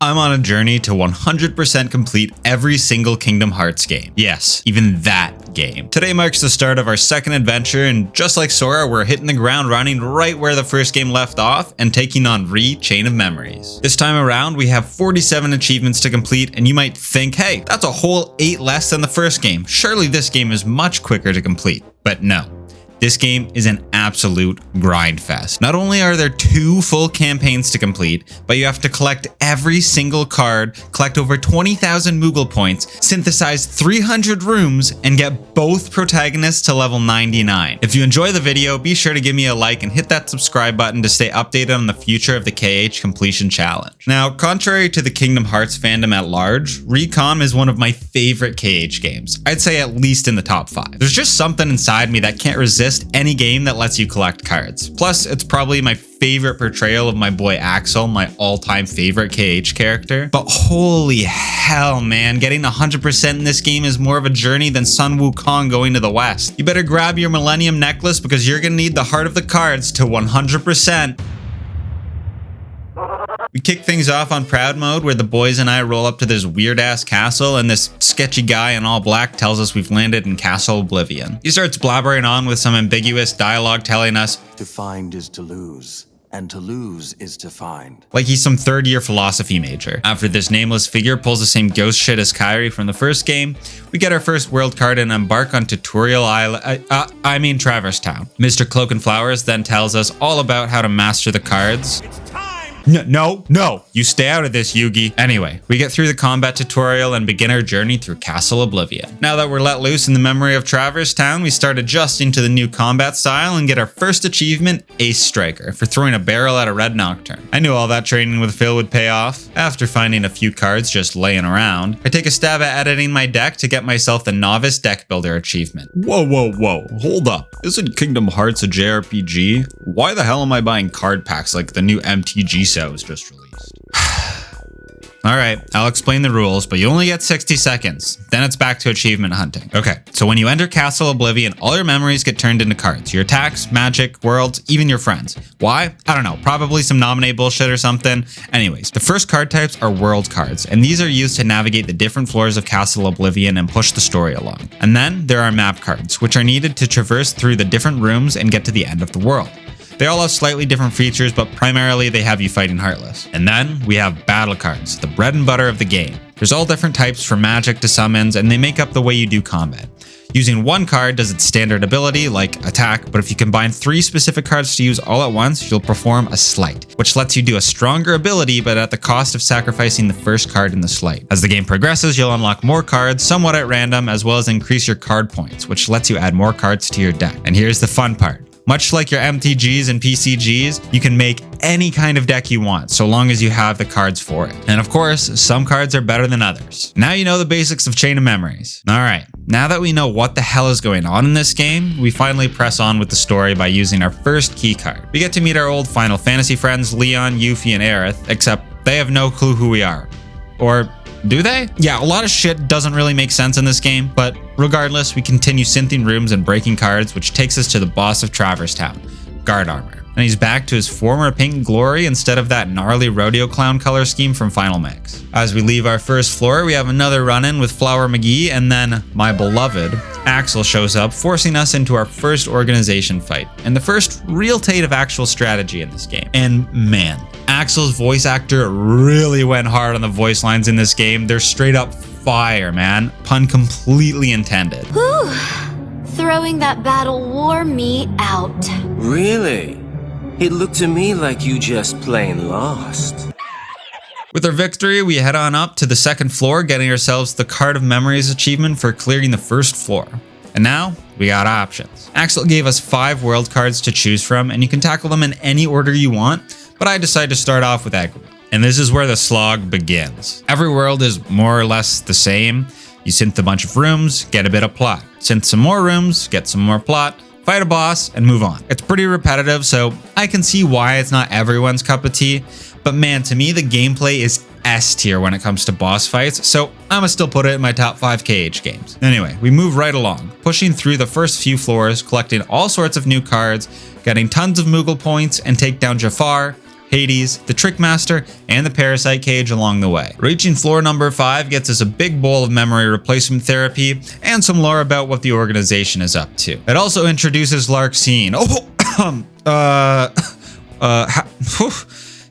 I'm on a journey to 100% complete every single Kingdom Hearts game. Yes, even that game. Today marks the start of our second adventure, and just like Sora, we're hitting the ground running right where the first game left off and taking on Chain of Memories. This time around, we have 47 achievements to complete, and you might think, hey, that's a whole 8 less than the first game. Surely this game is much quicker to complete. But no. This game is an absolute grind fest. Not only are there 2 full campaigns to complete, but you have to collect every single card, collect over 20,000 Moogle points, synthesize 300 rooms, and get both protagonists to level 99. If you enjoy the video, be sure to give me a like and hit that subscribe button to stay updated on the future of the KH Completion Challenge. Now, contrary to the Kingdom Hearts fandom at large, Recon is one of my favorite KH games. I'd say at least in the top 5. There's just something inside me that can't resist any game that lets you collect cards. Plus, it's probably my favorite portrayal of my boy Axel, my all-time favorite KH character. But holy hell, man, getting 100% in this game is more of a journey than Sun Wukong going to the west. You better grab your Millennium Necklace because you're gonna need the heart of the cards to 100%. We kick things off on Proud Mode, where the boys and I roll up to this weird-ass castle, and this sketchy guy in all black tells us we've landed in Castle Oblivion. He starts blabbering on with some ambiguous dialogue telling us, "To find is to lose, and to lose is to find." Like he's some third-year philosophy major. After this nameless figure pulls the same ghost shit as Kairi from the first game, we get our first world card and embark on Tutorial Island, Traverse Town. Mr. Cloak and Flowers then tells us all about how to master the cards. No, you stay out of this, Yugi. Anyway, we get through the combat tutorial and begin our journey through Castle Oblivion. Now that we're let loose in the memory of Traverse Town, we start adjusting to the new combat style and get our first achievement, Ace Striker, for throwing a barrel at a red Nocturne. I knew all that training with Phil would pay off. After finding a few cards just laying around, I take a stab at editing my deck to get myself the Novice Deck Builder achievement. Whoa, hold up. Isn't Kingdom Hearts a JRPG? Why the hell am I buying card packs like the new MTG set was just released? Alright, I'll explain the rules, but you only get 60 seconds. Then it's back to achievement hunting. Okay, so when you enter Castle Oblivion, all your memories get turned into cards. Your attacks, magic, worlds, even your friends. Why? I don't know, probably some nominate bullshit or something. Anyways, the first card types are world cards, and these are used to navigate the different floors of Castle Oblivion and push the story along. And then there are map cards, which are needed to traverse through the different rooms and get to the end of the world. They all have slightly different features, but primarily they have you fighting Heartless. And then we have battle cards, the bread and butter of the game. There's all different types from magic to summons, and they make up the way you do combat. Using one card does its standard ability, like attack, but if you combine 3 specific cards to use all at once, you'll perform a sleight, which lets you do a stronger ability, but at the cost of sacrificing the first card in the sleight. As the game progresses, you'll unlock more cards, somewhat at random, as well as increase your card points, which lets you add more cards to your deck. And here's the fun part. Much like your MTGs and PCGs, you can make any kind of deck you want, so long as you have the cards for it. And of course, some cards are better than others. Now you know the basics of Chain of Memories. Alright, now that we know what the hell is going on in this game, we finally press on with the story by using our first key card. We get to meet our old Final Fantasy friends, Leon, Yuffie, and Aerith, except they have no clue who we are. Or do they? Yeah, a lot of shit doesn't really make sense in this game, but regardless, we continue synthing rooms and breaking cards, which takes us to the boss of Traverse Town, Guard Armor. And he's back to his former pink glory instead of that gnarly rodeo clown color scheme from Final Mix. As we leave our first floor, we have another run-in with Flower McGee, and then my beloved Axel shows up, forcing us into our first organization fight, and the first real taste of actual strategy in this game. And man, Axel's voice actor really went hard on the voice lines in this game. They're straight up fire, man. Pun completely intended. Whew. Throwing that battle wore me out. Really? It looked to me like you just plain lost. With our victory, we head on up to the second floor, getting ourselves the Card of Memories achievement for clearing the first floor. And now, we got options. Axel gave us 5 world cards to choose from, and you can tackle them in any order you want, but I decided to start off with Agrabah. And this is where the slog begins. Every world is more or less the same. You synth a bunch of rooms, get a bit of plot. Synth some more rooms, get some more plot, fight a boss, and move on. It's pretty repetitive, so I can see why it's not everyone's cup of tea, but man, to me the gameplay is S tier when it comes to boss fights, so I'ma still put it in my top 5 KH games. Anyway, we move right along, pushing through the first few floors, collecting all sorts of new cards, getting tons of Moogle points, and take down Jafar, Hades, the Trickmaster, and the Parasite Cage along the way. Reaching floor number 5 gets us a big bowl of memory replacement therapy and some lore about what the organization is up to. It also introduces Larxene.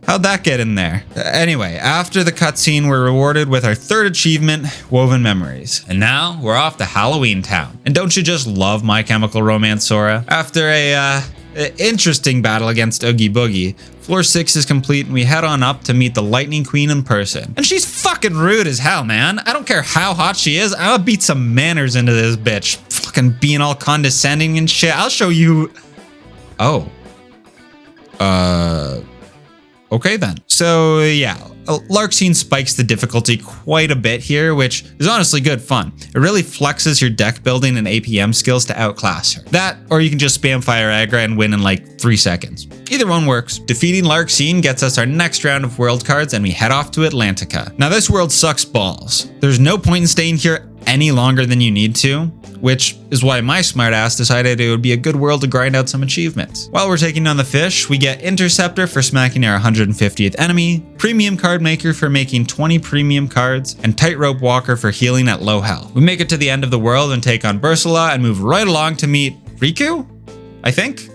How'd that get in there? Anyway, after the cutscene, we're rewarded with our 3rd achievement, Woven Memories. And now, we're off to Halloween Town. And don't you just love My Chemical Romance, Sora? After a interesting battle against Oogie Boogie, floor 6 is complete and we head on up to meet the Lightning Queen in person. And she's fucking rude as hell, man. I don't care how hot she is, I'll beat some manners into this bitch. Fucking being all condescending and shit. I'll show you... Oh. Okay then. So yeah, Larxene spikes the difficulty quite a bit here, which is honestly good fun. It really flexes your deck building and APM skills to outclass her. That, or you can just spam Fire Aggro and win in like 3 seconds. Either one works. Defeating Larxene gets us our next round of world cards and we head off to Atlantica. Now this world sucks balls. There's no point in staying here any longer than you need to, which is why my smartass decided it would be a good world to grind out some achievements. While we're taking on the fish, we get Interceptor for smacking our 150th enemy, Premium Card Maker for making 20 premium cards, and Tightrope Walker for healing at low health. We make it to the end of the world and take on Bursula and move right along to meet Riku? I think?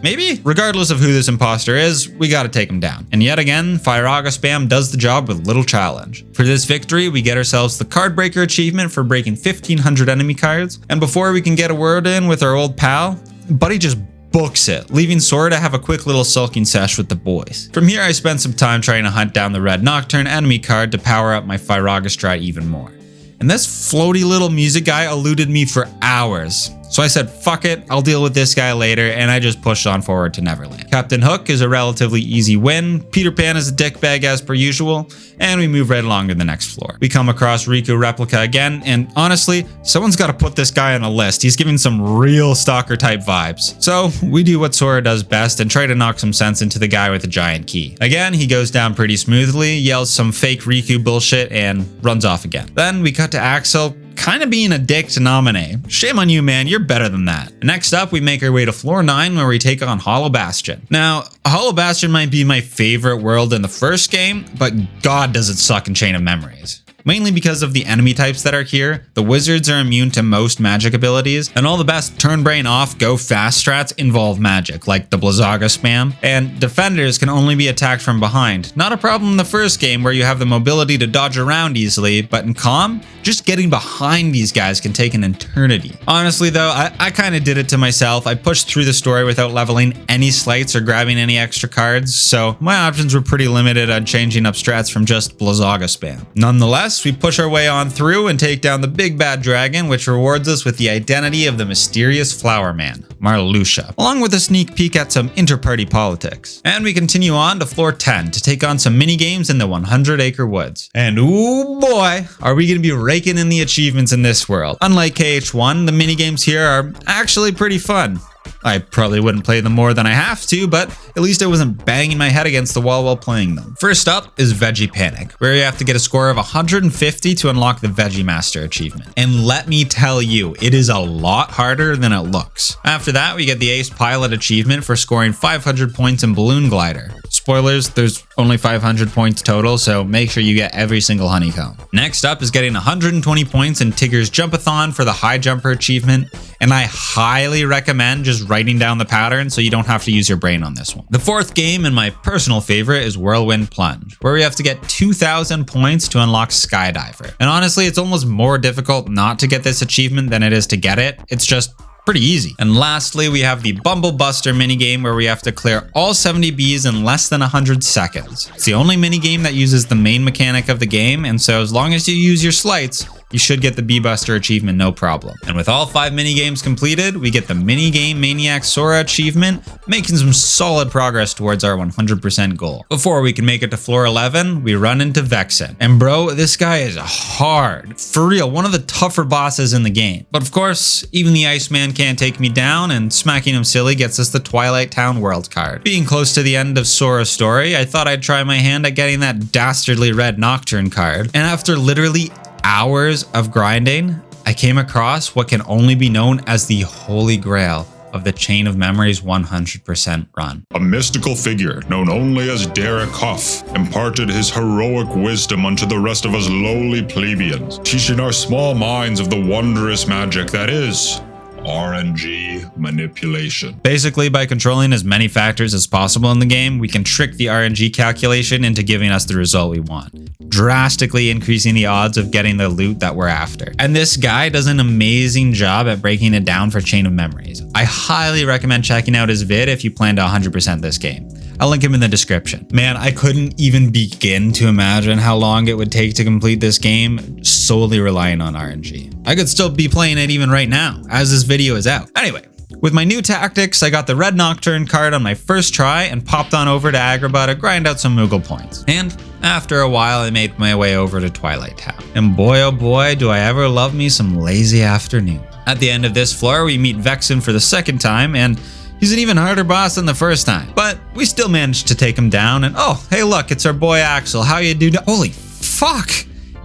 Maybe? Regardless of who this imposter is, we gotta take him down. And yet again, Firaga spam does the job with little challenge. For this victory, we get ourselves the Card Breaker achievement for breaking 1500 enemy cards, and before we can get a word in with our old pal, Buddy just books it, leaving Sora to have a quick little sulking sesh with the boys. From here, I spent some time trying to hunt down the Red Nocturne enemy card to power up my Firaga strat even more. And this floaty little music guy eluded me for hours. So I said, fuck it, I'll deal with this guy later, and I just pushed on forward to Neverland. Captain Hook is a relatively easy win, Peter Pan is a dickbag as per usual, and we move right along to the next floor. We come across Riku Replica again, and honestly, someone's gotta put this guy on a list. He's giving some real stalker type vibes. So we do what Sora does best and try to knock some sense into the guy with the giant key. Again, he goes down pretty smoothly, yells some fake Riku bullshit, and runs off again. Then we cut to Axel, kind of being a dick to Naminé. Shame on you, man, you're better than that. Next up, we make our way to floor 9 where we take on Hollow Bastion. Now, Hollow Bastion might be my favorite world in the first game, but god does it suck in Chain of Memories. Mainly because of the enemy types that are here. The wizards are immune to most magic abilities, and all the best turn brain off, go fast strats involve magic, like the Blizzaga spam, and defenders can only be attacked from behind. Not a problem in the first game where you have the mobility to dodge around easily, but in Calm, just getting behind these guys can take an eternity. Honestly though, I kind of did it to myself. I pushed through the story without leveling any slights or grabbing any extra cards, so my options were pretty limited on changing up strats from just Blizzaga spam. Nonetheless, we push our way on through and take down the big bad dragon, which rewards us with the identity of the mysterious flower man, Marluxia, along with a sneak peek at some inter-party politics. And we continue on to floor 10 to take on some mini-games in the 100 Acre Woods. And ooh boy, are we gonna be raking in the achievements in this world. Unlike KH1, the mini-games here are actually pretty fun. I probably wouldn't play them more than I have to, but at least I wasn't banging my head against the wall while playing them. First up is Veggie Panic, where you have to get a score of 150 to unlock the Veggie Master achievement. And let me tell you, it is a lot harder than it looks. After that, we get the Ace Pilot achievement for scoring 500 points in Balloon Glider. Spoilers, there's only 500 points total, so make sure you get every single honeycomb. Next up is getting 120 points in Tigger's Jumpathon for the High Jumper achievement, and I highly recommend just writing down the pattern so you don't have to use your brain on this one. The fourth game, and my personal favorite, is Whirlwind Plunge, where we have to get 2,000 points to unlock Skydiver. And honestly, it's almost more difficult not to get this achievement than it is to get it. It's just pretty easy. And lastly, we have the Bumble Buster minigame where we have to clear all 70 bees in less than 100 seconds. It's the only minigame that uses the main mechanic of the game, and so as long as you use your sleights, you should get the Bee Buster achievement no problem. And with all 5 minigames completed, we get the Minigame Maniac Sora achievement, making some solid progress towards our 100% goal. Before we can make it to floor 11, we run into Vexen. And bro, this guy is hard. For real, one of the tougher bosses in the game. But of course, even the Iceman can't take me down, and smacking him silly gets us the Twilight Town World card. Being close to the end of Sora's story, I thought I'd try my hand at getting that dastardly Red Nocturne card. And after literally hours of grinding, I came across what can only be known as the Holy Grail of the Chain of Memories 100% run. A mystical figure known only as Derikuf imparted his heroic wisdom unto the rest of us lowly plebeians, teaching our small minds of the wondrous magic that is RNG manipulation. Basically, by controlling as many factors as possible in the game, we can trick the RNG calculation into giving us the result we want, drastically increasing the odds of getting the loot that we're after. And this guy does an amazing job at breaking it down for Chain of Memories. I highly recommend checking out his vid if you plan to 100% this game. I'll link him in the description. Man, I couldn't even begin to imagine how long it would take to complete this game solely relying on RNG. I could still be playing it even right now, as this video is out. Anyway, with my new tactics, I got the Red Nocturne card on my first try and popped on over to Agrabah to grind out some Moogle points. And after a while, I made my way over to Twilight Town. And boy oh boy, do I ever love me some lazy afternoon. At the end of this floor, we meet Vexen for the second time, and he's an even harder boss than the first time, but we still managed to take him down. And oh, hey look, it's our boy Axel. How you do? Holy fuck!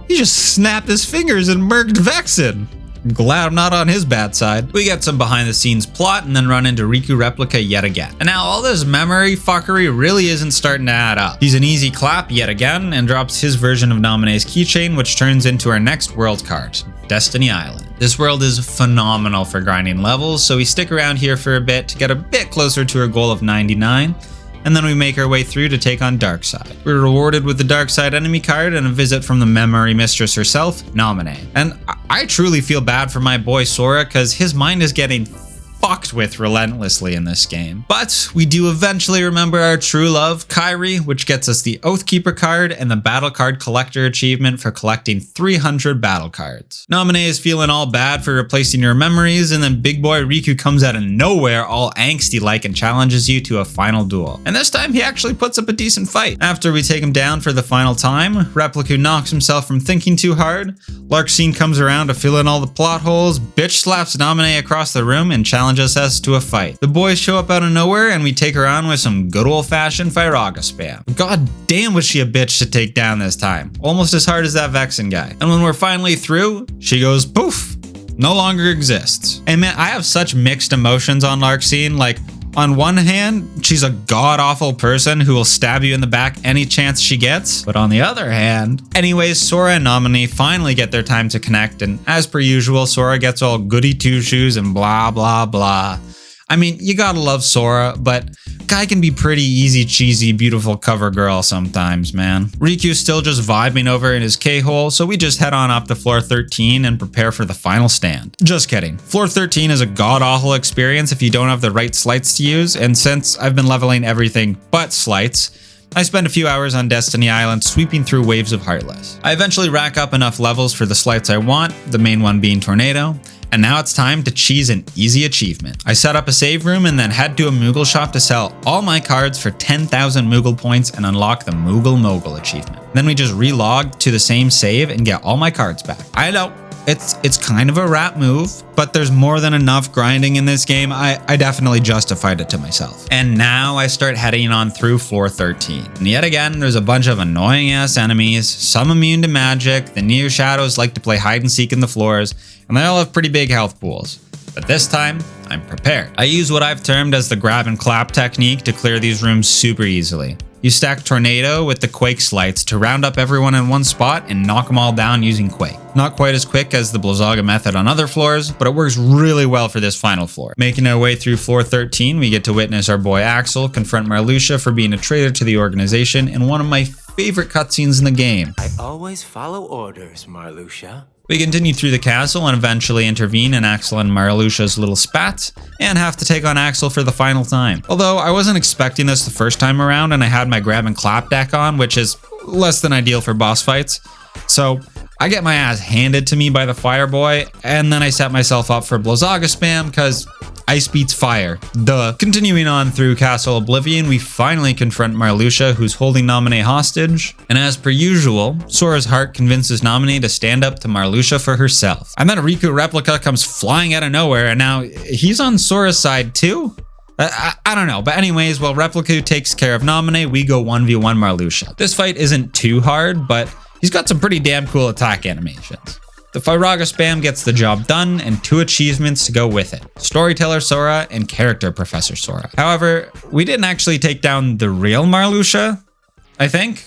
He just snapped his fingers and murked Vexen. I'm glad I'm not on his bad side. We get some behind the scenes plot and then run into Riku Replica yet again. And now all this memory fuckery really isn't starting to add up. He's an easy clap yet again and drops his version of Naminé's keychain, which turns into our next world card, Destiny Island. This world is phenomenal for grinding levels, so we stick around here for a bit to get a bit closer to our goal of 99, and then we make our way through to take on Darkside. We're rewarded with the Darkside enemy card and a visit from the memory mistress herself, Naminé. And I truly feel bad for my boy Sora, because his mind is getting fucked with relentlessly in this game. But we do eventually remember our true love, Kairi, which gets us the Oathkeeper card and the Battle Card Collector achievement for collecting 300 battle cards. Naminé is feeling all bad for replacing your memories, and then big boy Riku comes out of nowhere all angsty-like and challenges you to a final duel. And this time he actually puts up a decent fight. After we take him down for the final time, Replica knocks himself from thinking too hard, Larxene comes around to fill in all the plot holes, bitch slaps Naminé across the room and challenges us to a fight. The boys show up out of nowhere and we take her on with some good old-fashioned Firaga spam. God damn was she a bitch to take down this time. Almost as hard as that Vexen guy. And when we're finally through, she goes poof, no longer exists. And man, I have such mixed emotions on Larxene. Like, on one hand, she's a god-awful person who will stab you in the back any chance she gets. But on the other hand, anyways, Sora and Naminé finally get their time to connect, and as per usual, Sora gets all goody two-shoes and blah blah blah. I mean, you gotta love Sora, but guy can be pretty easy, cheesy, beautiful cover girl sometimes, man. Riku's still just vibing over in his K-hole, so we just head on up to floor 13 and prepare for the final stand. Just kidding. Floor 13 is a god-awful experience if you don't have the right slights to use, and since I've been leveling everything but slights, I spend a few hours on Destiny Island sweeping through waves of Heartless. I eventually rack up enough levels for the slights I want, the main one being Tornado, and now it's time to cheese an easy achievement. I set up a save room and then head to a Moogle shop to sell all my cards for 10,000 Moogle points and unlock the Moogle Mogul achievement. Then we just relog to the same save and get all my cards back. I know, it's kind of a rat move, but there's more than enough grinding in this game. I definitely justified it to myself. And now I start heading on through floor 13. And yet again, there's a bunch of annoying ass enemies, some immune to magic, the Neo Shadows like to play hide and seek in the floors, and they all have pretty big health pools. But this time, I'm prepared. I use what I've termed as the grab and clap technique to clear these rooms super easily. You stack Tornado with the Quake slights to round up everyone in one spot and knock them all down using Quake. Not quite as quick as the Blizzaga method on other floors, but it works really well for this final floor. Making our way through floor 13, we get to witness our boy Axel confront Marluxia for being a traitor to the organization in one of my favorite cutscenes in the game. I always follow orders, Marluxia. We continue through the castle and eventually intervene in Axel and Marluxia's little spat, and have to take on Axel for the final time. Although I wasn't expecting this the first time around and I had my grab and clap deck on, which is less than ideal for boss fights. So I get my ass handed to me by the fire boy, and then I set myself up for Blizzaga spam because ice beats fire. Duh. Continuing on through Castle Oblivion, we finally confront Marluxia, who's holding Naminé hostage. And as per usual, Sora's heart convinces Naminé to stand up to Marluxia for herself. And then a Riku Replica comes flying out of nowhere, and now he's on Sora's side too? I don't know, but anyways, while Replica takes care of Naminé, we go 1v1 Marluxia. This fight isn't too hard, but he's got some pretty damn cool attack animations. The Firaga spam gets the job done, and 2 achievements to go with it: Storyteller Sora and Character Professor Sora. However, we didn't actually take down the real Marluxia, I think.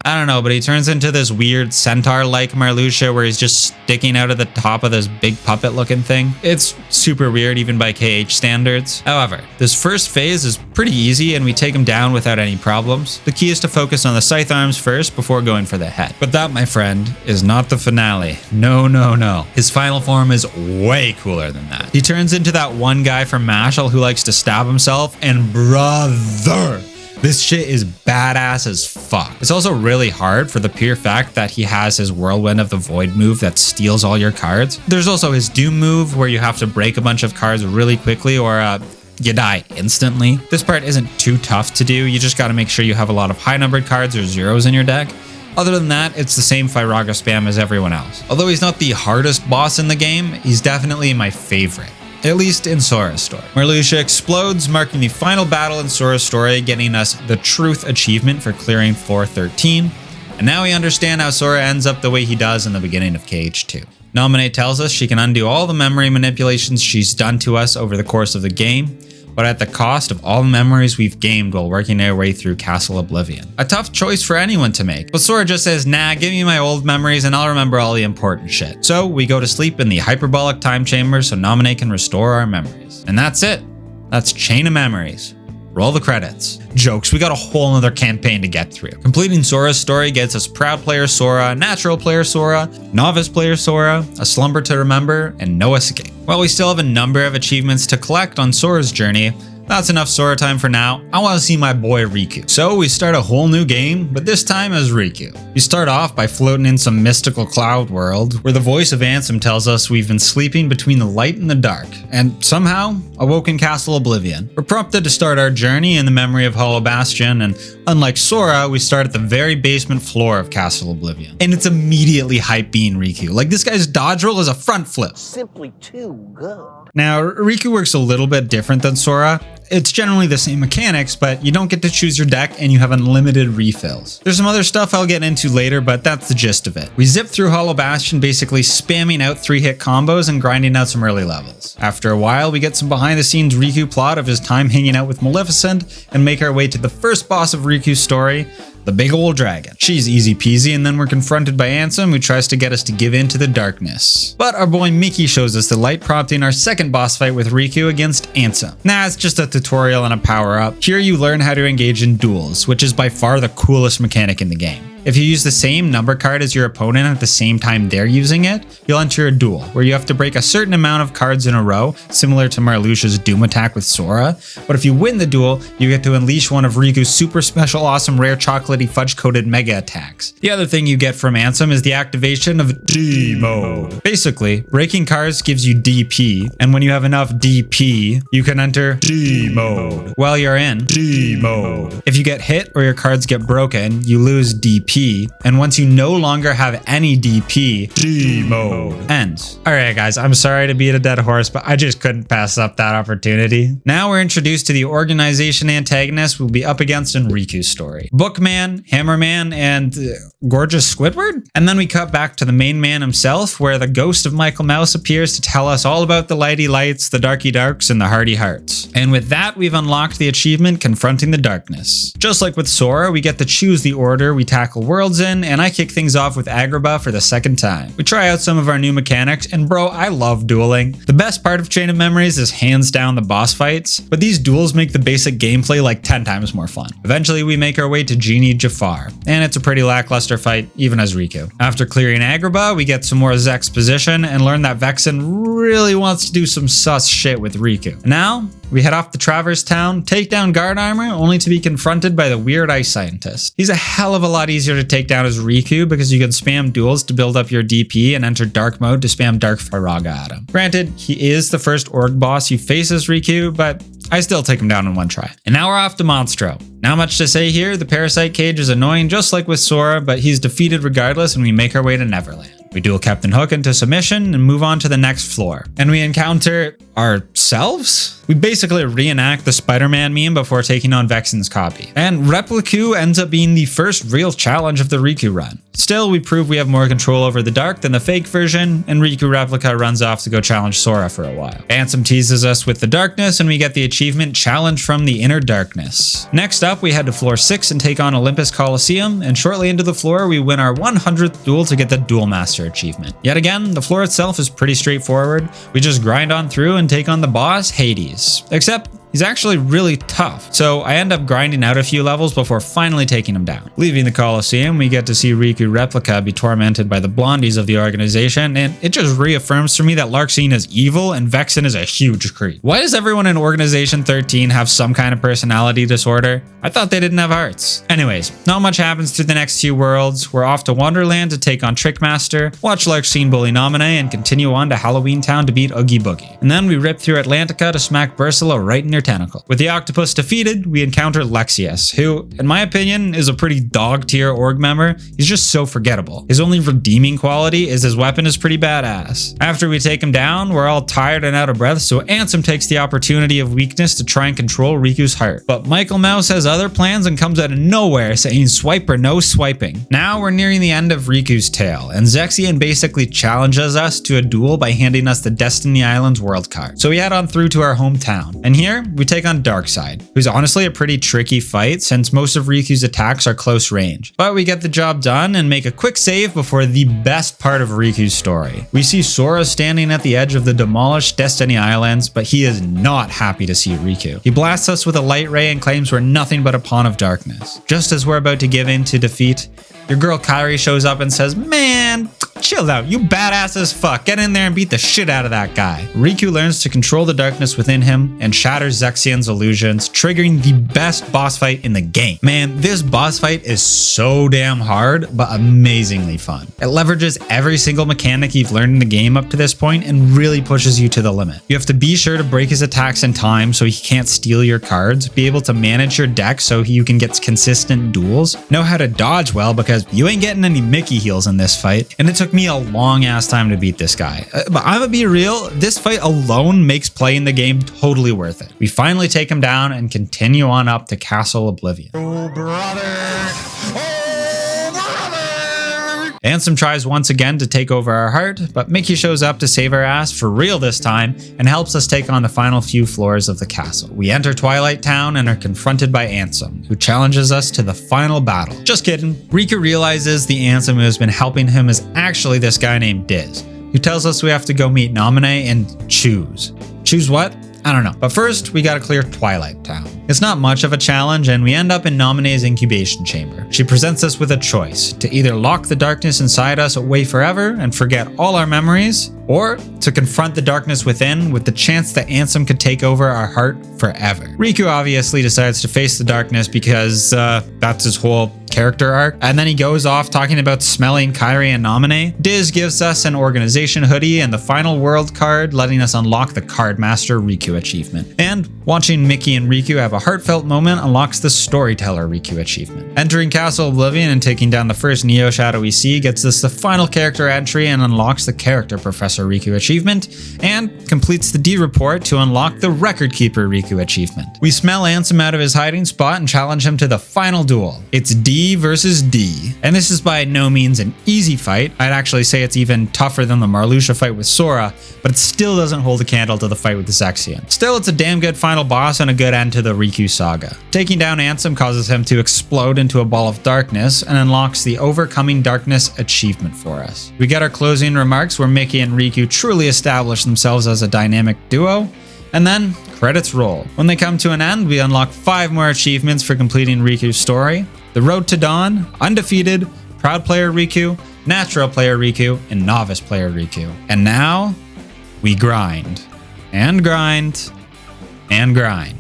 I don't know, but he turns into this weird centaur-like Marluxia where he's just sticking out of the top of this big puppet-looking thing. It's super weird even by KH standards. However, this first phase is pretty easy and we take him down without any problems. The key is to focus on the scythe arms first before going for the head. But that, my friend, is not the finale. No, no, no. His final form is way cooler than that. He turns into that one guy from Mashal who likes to stab himself, and brother, this shit is badass as fuck. It's also really hard for the pure fact that he has his Whirlwind of the Void move that steals all your cards. There's also his Doom move where you have to break a bunch of cards really quickly or you die instantly. This part isn't too tough to do. You just gotta make sure you have a lot of high numbered cards or zeros in your deck. Other than that, it's the same Firaga spam as everyone else. Although he's not the hardest boss in the game, he's definitely my favorite. At least in Sora's story. Marluxia explodes, marking the final battle in Sora's story, getting us the Truth achievement for clearing floor 13. And now we understand how Sora ends up the way he does in the beginning of KH2. Nominate tells us she can undo all the memory manipulations she's done to us over the course of the game, but at the cost of all the memories we've gained while working our way through Castle Oblivion. A tough choice for anyone to make, but Sora just says, nah, give me my old memories and I'll remember all the important shit. So we go to sleep in the hyperbolic time chamber so Nominate can restore our memories. And that's it. That's Chain of Memories. Roll the credits. Jokes, we got a whole nother campaign to get through. Completing Sora's story gets us Proud Player Sora, Natural Player Sora, Novice Player Sora, A Slumber to Remember, and No Escape. While we still have a number of achievements to collect on Sora's journey, that's enough Sora time for now. I want to see my boy Riku. So we start a whole new game, but this time as Riku. We start off by floating in some mystical cloud world, where the voice of Ansem tells us we've been sleeping between the light and the dark, and somehow awoke in Castle Oblivion. We're prompted to start our journey in the memory of Hollow Bastion, and unlike Sora, we start at the very basement floor of Castle Oblivion. And it's immediately hype being Riku. Like, this guy's dodge roll is a front flip. Simply too good. Now, Riku works a little bit different than Sora. It's generally the same mechanics, but you don't get to choose your deck and you have unlimited refills. There's some other stuff I'll get into later, but that's the gist of it. We zip through Hollow Bastion basically spamming out 3-hit combos and grinding out some early levels. After a while, we get some behind the scenes Riku plot of his time hanging out with Maleficent and make our way to the first boss of Riku's story, the big old dragon. She's easy peasy, and then we're confronted by Ansem, who tries to get us to give in to the darkness. But our boy Mickey shows us the light, prompting our second boss fight with Riku against Ansem. Nah, it's just a tutorial and a power-up. Here you learn how to engage in duels, which is by far the coolest mechanic in the game. If you use the same number card as your opponent at the same time they're using it, you'll enter a duel, where you have to break a certain amount of cards in a row, similar to Marluxia's Doom attack with Sora. But if you win the duel, you get to unleash one of Riku's super special awesome rare chocolatey fudge-coated mega attacks. The other thing you get from Ansem is the activation of D mode. Basically, breaking cards gives you DP, and when you have enough DP, you can enter D mode. While you're in D mode, if you get hit or your cards get broken, you lose DP. And once you no longer have any DP, D mode ends. Alright guys, I'm sorry to beat a dead horse, but I just couldn't pass up that opportunity. Now we're introduced to the organization antagonist we'll be up against in Riku's story. Bookman, Hammerman, and Gorgeous Squidward? And then we cut back to the main man himself, where the ghost of Michael Mouse appears to tell us all about the lighty lights, the darky darks, and the hardy hearts. And with that, we've unlocked the achievement Confronting the Darkness. Just like with Sora, we get to choose the order we tackle worlds in, and I kick things off with Agrabah for the second time. We try out some of our new mechanics, and bro, I love dueling. The best part of Chain of Memories is hands down the boss fights, but these duels make the basic gameplay like 10 times more fun. Eventually, we make our way to Genie Jafar, and it's a pretty lackluster fight, even as Riku. After clearing Agrabah, we get some more Zexposition and learn that Vexen really wants to do some sus shit with Riku. Now, we head off to Traverse Town, take down Guard Armor, only to be confronted by the Weird Ice Scientist. He's a hell of a lot easier to take down as Riku because you can spam duels to build up your DP and enter Dark Mode to spam Dark Firaga at him. Granted, he is the first org boss you face as Riku, but I still take him down in one try. And now we're off to Monstro. Not much to say here, the Parasite Cage is annoying just like with Sora, but he's defeated regardless and we make our way to Neverland. We duel Captain Hook into submission and move on to the next floor. And we encounter ourselves? We basically reenact the Spider-Man meme before taking on Vexen's copy. And Repliku ends up being the first real challenge of the Riku run. Still, we prove we have more control over the dark than the fake version, and Riku Replica runs off to go challenge Sora for a while. Ansem teases us with the darkness, and we get the achievement Challenge from the Inner Darkness. Next up, we head to floor 6 and take on Olympus Coliseum, and shortly into the floor, we win our 100th duel to get the Duel Master achievement. Yet again, the floor itself is pretty straightforward. We just grind on through and take on the boss, Hades. Except, he's actually really tough, so I end up grinding out a few levels before finally taking him down. Leaving the Coliseum, we get to see Riku Replica be tormented by the blondies of the organization, and it just reaffirms for me that Larxene is evil and Vexen is a huge creep. Why does everyone in Organization 13 have some kind of personality disorder? I thought they didn't have hearts. Anyways, not much happens through the next few worlds. We're off to Wonderland to take on Trickmaster, watch Larxene bully Naminé, and continue on to Halloween Town to beat Oogie Boogie. And then we rip through Atlantica to smack Bursula right in her tentacle. With the octopus defeated, we encounter Lexius, who, in my opinion, is a pretty dog-tier org member. He's just so forgettable. His only redeeming quality is his weapon is pretty badass. After we take him down, we're all tired and out of breath, so Ansem takes the opportunity of weakness to try and control Riku's heart. But Michael Mouse has other plans and comes out of nowhere saying swipe or no swiping. Now we're nearing the end of Riku's tale, and Zexion basically challenges us to a duel by handing us the Destiny Islands world card. So we head on through to our hometown, and here we take on Darkseid, who's honestly a pretty tricky fight since most of Riku's attacks are close range. But we get the job done and make a quick save before the best part of Riku's story. We see Sora standing at the edge of the demolished Destiny Islands, but he is not happy to see Riku. He blasts us with a light ray and claims we're nothing but a pawn of darkness. Just as we're about to give in to defeat, your girl Kairi shows up and says, "Man, chill out, you badass as fuck. Get in there and beat the shit out of that guy." Riku learns to control the darkness within him and shatters Zexion's illusions, triggering the best boss fight in the game. Man, this boss fight is so damn hard, but amazingly fun. It leverages every single mechanic you've learned in the game up to this point and really pushes you to the limit. You have to be sure to break his attacks in time so he can't steal your cards, be able to manage your deck so you can get consistent duels, know how to dodge well because you ain't getting any Mickey heals in this fight, and it took me a long ass time to beat this guy. But I'm gonna be real, this fight alone makes playing the game totally worth it. We finally take him down and continue on up to Castle Oblivion. Oh, brother! Ansem tries once again to take over our heart, but Mickey shows up to save our ass for real this time and helps us take on the final few floors of the castle. We enter Twilight Town and are confronted by Ansem, who challenges us to the final battle. Just kidding. Riku realizes the Ansem who has been helping him is actually this guy named Diz, who tells us we have to go meet Naminé and choose. Choose what? I don't know. But first, we gotta clear Twilight Town. It's not much of a challenge, and we end up in Naminé's incubation chamber. She presents us with a choice: to either lock the darkness inside us away forever and forget all our memories, or to confront the darkness within with the chance that Ansem could take over our heart forever. Riku obviously decides to face the darkness because that's his whole character arc, and then he goes off talking about smelling Kairi and Naminé. Diz gives us an organization hoodie and the final world card, letting us unlock the Cardmaster Riku achievement. And watching Mickey and Riku have a heartfelt moment unlocks the Storyteller Riku achievement. Entering Castle Oblivion and taking down the first Neo Shadow we see gets us the final character entry and unlocks the Character Professor Riku achievement, and completes the D report to unlock the Record Keeper Riku achievement. We smell Ansem out of his hiding spot and challenge him to the final duel. It's D versus D, and this is by no means an easy fight. I'd actually say it's even tougher than the Marluxia fight with Sora, but it still doesn't hold a candle to the fight with the Zexion. Still, it's a damn good final boss and a good end to the Riku saga. Taking down Ansem causes him to explode into a ball of darkness and unlocks the Overcoming Darkness achievement for us. We get our closing remarks where Mickey and Riku truly establish themselves as a dynamic duo, and then credits roll. When they come to an end, we unlock 5 more achievements for completing Riku's story: The Road to Dawn, Undefeated, Proud Player Riku, Natural Player Riku, and Novice Player Riku. And now, we grind. And grind. And grind.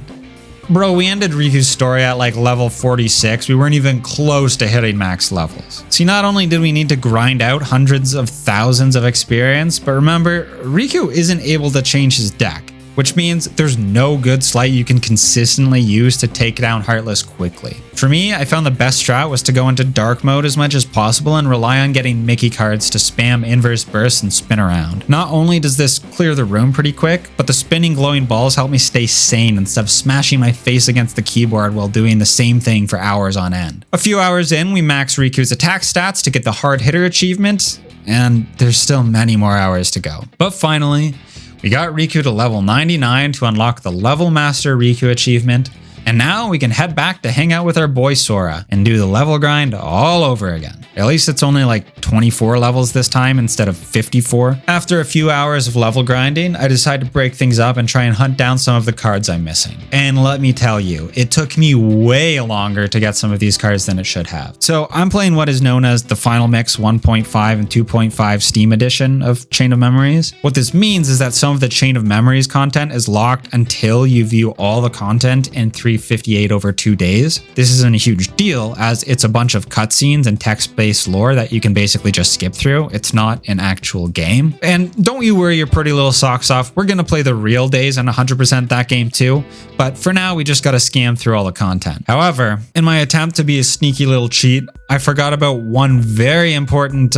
Bro, we ended Riku's story at like level 46. We weren't even close to hitting max levels. See, not only did we need to grind out hundreds of thousands of experience, but remember, Riku isn't able to change his deck. which means there's no good sleight you can consistently use to take down Heartless quickly. For me, I found the best strat was to go into dark mode as much as possible and rely on getting Mickey cards to spam inverse bursts and spin around. Not only does this clear the room pretty quick, but the spinning glowing balls help me stay sane instead of smashing my face against the keyboard while doing the same thing for hours on end. A few hours in, we max Riku's attack stats to get the hard hitter achievement, and there's still many more hours to go. But finally, we got Riku to level 99 to unlock the Level Master Riku achievement, and now we can head back to hang out with our boy Sora and do the level grind all over again. At least it's only like 24 levels this time instead of 54. After a few hours of level grinding, I decided to break things up and try and hunt down some of the cards I'm missing. And let me tell you, it took me way longer to get some of these cards than it should have. So I'm playing what is known as the Final Mix 1.5 and 2.5 Steam edition of Chain of Memories. What this means is that some of the Chain of Memories content is locked until you view all the content in 358 over 2 days. This isn't a huge deal as it's a bunch of cutscenes and text-based lore that you can basically just skip through. It's not an actual game. And don't you worry your pretty little socks off. We're gonna play the real days and 100% that game too. But for now, we just gotta scan through all the content. However, in my attempt to be a sneaky little cheat, I forgot about one very important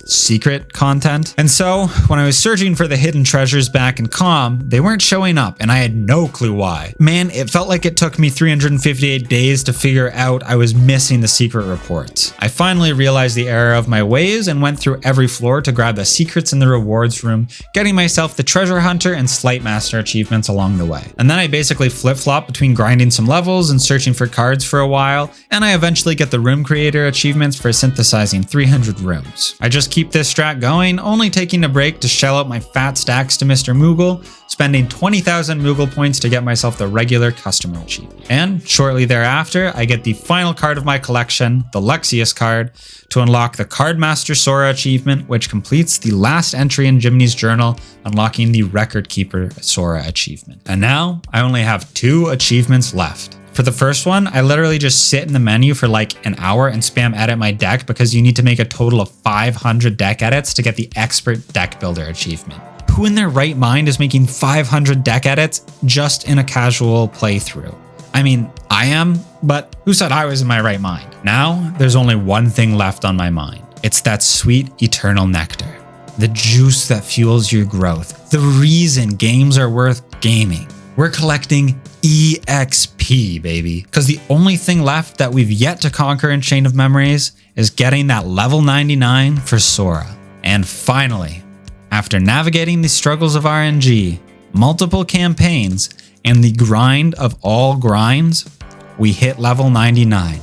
secret content. And so when I was searching for the hidden treasures back in COM, they weren't showing up and I had no clue why. Man, it felt like it took me 358 days to figure out I was missing the secret reports. I finally realized the error of my ways and went through every floor to grab the secrets in the rewards room, getting myself the treasure hunter and sleight master achievements along the way. And then I basically flip-flop between grinding some levels and searching for cards for a while, and I eventually get the room creator achievements for synthesizing 300 rooms. I just keep this strat going, only taking a break to shell out my fat stacks to Mr. Moogle, spending 20,000 Moogle points to get myself the regular customer achievement. And shortly thereafter, I get the final card of my collection, the Lexius card, to unlock the Cardmaster Sora achievement, which completes the last entry in Jiminy's journal, unlocking the Record Keeper Sora achievement. And now, I only have 2 achievements left. For the first one, I literally just sit in the menu for like an hour and spam edit my deck because you need to make a total of 500 deck edits to get the Expert Deck Builder achievement. Who in their right mind is making 500 deck edits just in a casual playthrough? I mean, I am, but who said I was in my right mind? Now, there's only one thing left on my mind. It's that sweet eternal nectar. The juice that fuels your growth. The reason games are worth gaming. We're collecting EXP, baby. Because the only thing left that we've yet to conquer in Chain of Memories is getting that level 99 for Sora. And finally, after navigating the struggles of RNG, multiple campaigns, and the grind of all grinds, we hit level 99,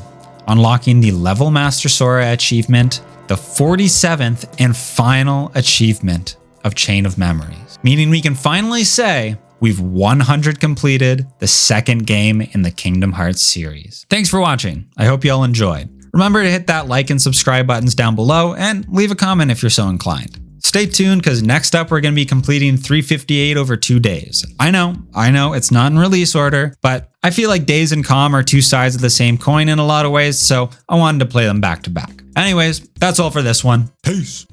unlocking the Level Master Sora achievement, the 47th and final achievement of Chain of Memories. Meaning we can finally say, we've 100 completed the second game in the Kingdom Hearts series. Thanks for watching. I hope you all enjoyed. Remember to hit that like and subscribe buttons down below and leave a comment if you're so inclined. Stay tuned because next up we're going to be completing 358 over 2 days. I know, it's not in release order, but I feel like days and COM are 2 sides of the same coin in a lot of ways, so I wanted to play them back to back. Anyways, that's all for this one. Peace.